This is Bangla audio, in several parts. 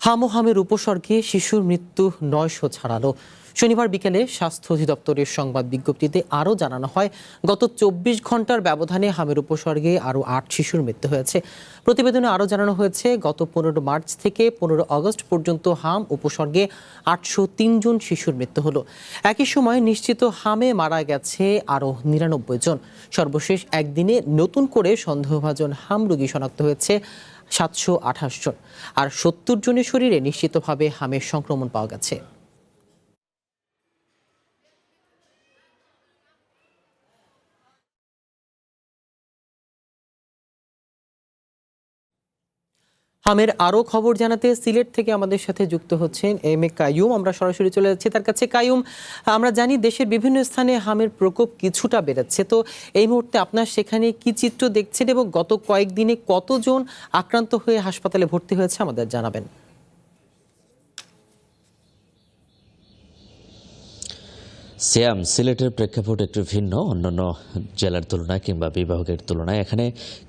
হামোহামের উপসর্গে শিশুর মৃত্যু ৯০০ ছাড়ালো। শনিবার বিকেলে স্বাস্থ্য অধিদপ্তরের সংবাদ বিজ্ঞপ্তিতে আরও জানানো হয়, গত ২৪ ঘন্টার ব্যবধানে হামের উপসর্গে আরও ৮ শিশুর মৃত্যু হয়েছে। প্রতিবেদনে আরও জানানো হয়েছে, গত ১৫ মার্চ থেকে ১৫ আগস্ট পর্যন্ত হাম উপসর্গে ৮০৩ জন শিশুর মৃত্যু হলো। একই সময় নিশ্চিত হামে মারা গেছে আরও ৯৯ জন। সর্বশেষ একদিনে নতুন করে সন্দেহভাজন হাম রোগী শনাক্ত হয়েছে ৭২৮ জন, আর ৭০ জনের শরীরে নিশ্চিতভাবে হামের সংক্রমণ পাওয়া গেছে। হামের আরও খবর জানাতে সিলেট থেকে আমাদের সাথে যুক্ত হচ্ছেন এম এ কাইয়ুম। আমরা সরাসরি চলে যাচ্ছি তার কাছে। কাইয়ুম, আমরা জানি দেশের বিভিন্ন স্থানে হামের প্রকোপ কিছুটা বেড়েছে, তো এই মুহূর্তে আপনার সেখানে কি চিত্র দেখছেন এবং গত কয়েকদিনে কতজন আক্রান্ত হয়ে হাসপাতালে ভর্তি হয়েছে আমাদের জানাবেন। সিয়াম, সিলেটের প্রেক্ষাপট একটু ভিন্ন অন্যান্য জেলার তুলনায় কিংবা বিভাগের তুলনায়। এখানে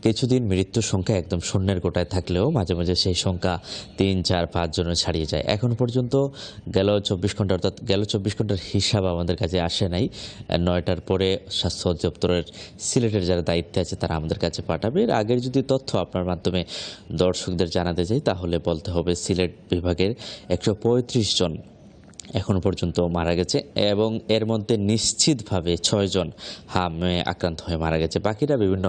কিছুদিন মৃত্যুর সংখ্যা একদম শূন্যের গোটায় থাকলেও মাঝে মাঝে সেই সংখ্যা ৩, ৪, ৫ জনের ছাড়িয়ে যায়। এখন পর্যন্ত গেল ২৪ ঘন্টা, অর্থাৎ গেল ২৪ ঘন্টার হিসাব আমাদের কাছে আসে নাই। ৯টার পরে স্বাস্থ্য অধিদপ্তরের সিলেটের যারা দায়িত্বে আছে তারা আমাদের কাছে পাঠাবে। এর আগের যদি তথ্য আপনার মাধ্যমে দর্শকদের জানাতে চাই, তাহলে বলতে হবে সিলেট বিভাগের ১৩৫ জন এখন পর্যন্ত মারা গেছে এবং এর মধ্যে নিশ্চিতভাবে ৬ জন হামে আক্রান্ত হয়ে মারা গেছে। বাকিরা বিভিন্ন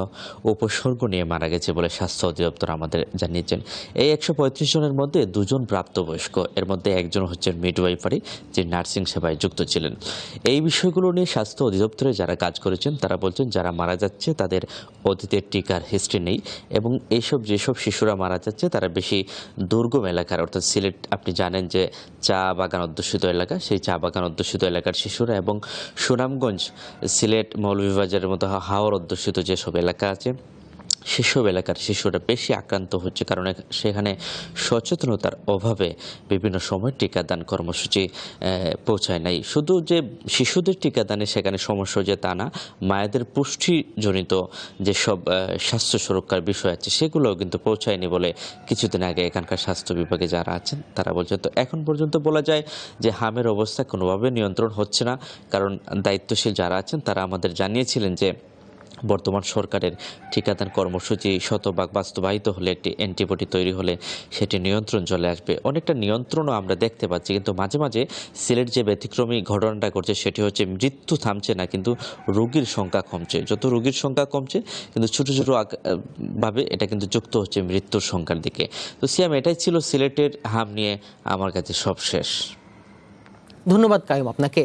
উপসর্গ নিয়ে মারা গেছে বলে স্বাস্থ্য অধিদপ্তর আমাদের জানিয়েছেন। এই ১৩৫ জনের মধ্যে ২ জন প্রাপ্তবয়স্ক, এর মধ্যে একজন হচ্ছেন মিডওয়াইফারি, যে নার্সিং সেবায় যুক্ত ছিলেন। এই বিষয়গুলো নিয়ে স্বাস্থ্য অধিদপ্তরে যারা কাজ করেছেন তারা বলছেন, যারা মারা যাচ্ছে তাদের অতীতের টিকার হিস্ট্রি নেই এবং যেসব শিশুরা মারা যাচ্ছে তারা বেশি দুর্গম এলাকার, অর্থাৎ সিলেট আপনি জানেন যে চা বাগান অধ্যুষিত এলাকা, সেই চা বাগান অধ্যুষিত এলাকার শিশুরা এবং সুনামগঞ্জ, সিলেট, মৌলভীবাজারের মতো হাওর অধ্যুষিত যেসব এলাকা আছে সেসব এলাকার শিশুরা বেশি আক্রান্ত হচ্ছে, কারণ সেখানে সচেতনতার অভাবে বিভিন্ন সময় টিকাদান কর্মসূচি পৌঁছায় নাই। শুধু যে শিশুদের টিকাদানে সেখানে সমস্যা হচ্ছে তা না, মায়েদের পুষ্টিজনিত যেসব স্বাস্থ্য সুরক্ষার বিষয় আছে সেগুলোও কিন্তু পৌঁছায়নি বলে কিছুদিন আগে এখানকার স্বাস্থ্য বিভাগে যারা আছেন তারা বলছেন। তো এখন পর্যন্ত বলা যায় যে হামের অবস্থা কোনোভাবে নিয়ন্ত্রণ হচ্ছে না, কারণ দায়িত্বশীল যারা আছেন তারা আমাদের জানিয়েছিলেন যে বর্তমান সরকারের টিকাদান কর্মসূচি শতভাগ বাস্তবায়িত হলে, একটি অ্যান্টিবডি তৈরি হলে সেটি নিয়ন্ত্রণ চলে আসবে। অনেকটা নিয়ন্ত্রণও আমরা দেখতে পাচ্ছি, কিন্তু মাঝে মাঝে সিলেট যে ব্যতিক্রমী ঘটনাটা ঘটছে সেটি হচ্ছে মৃত্যু থামছে না, কিন্তু রোগীর সংখ্যা কমছে। যত রোগীর সংখ্যা কমছে কিন্তু ছোটো ছোটো ভাবে এটা কিন্তু যুক্ত হচ্ছে মৃত্যুর সংখ্যার দিকে। তো সিয়াম, এটাই ছিল সিলেটের হাম নিয়ে আমার কাছে সব শেষ। ধন্যবাদ কাইয়ুম আপনাকে।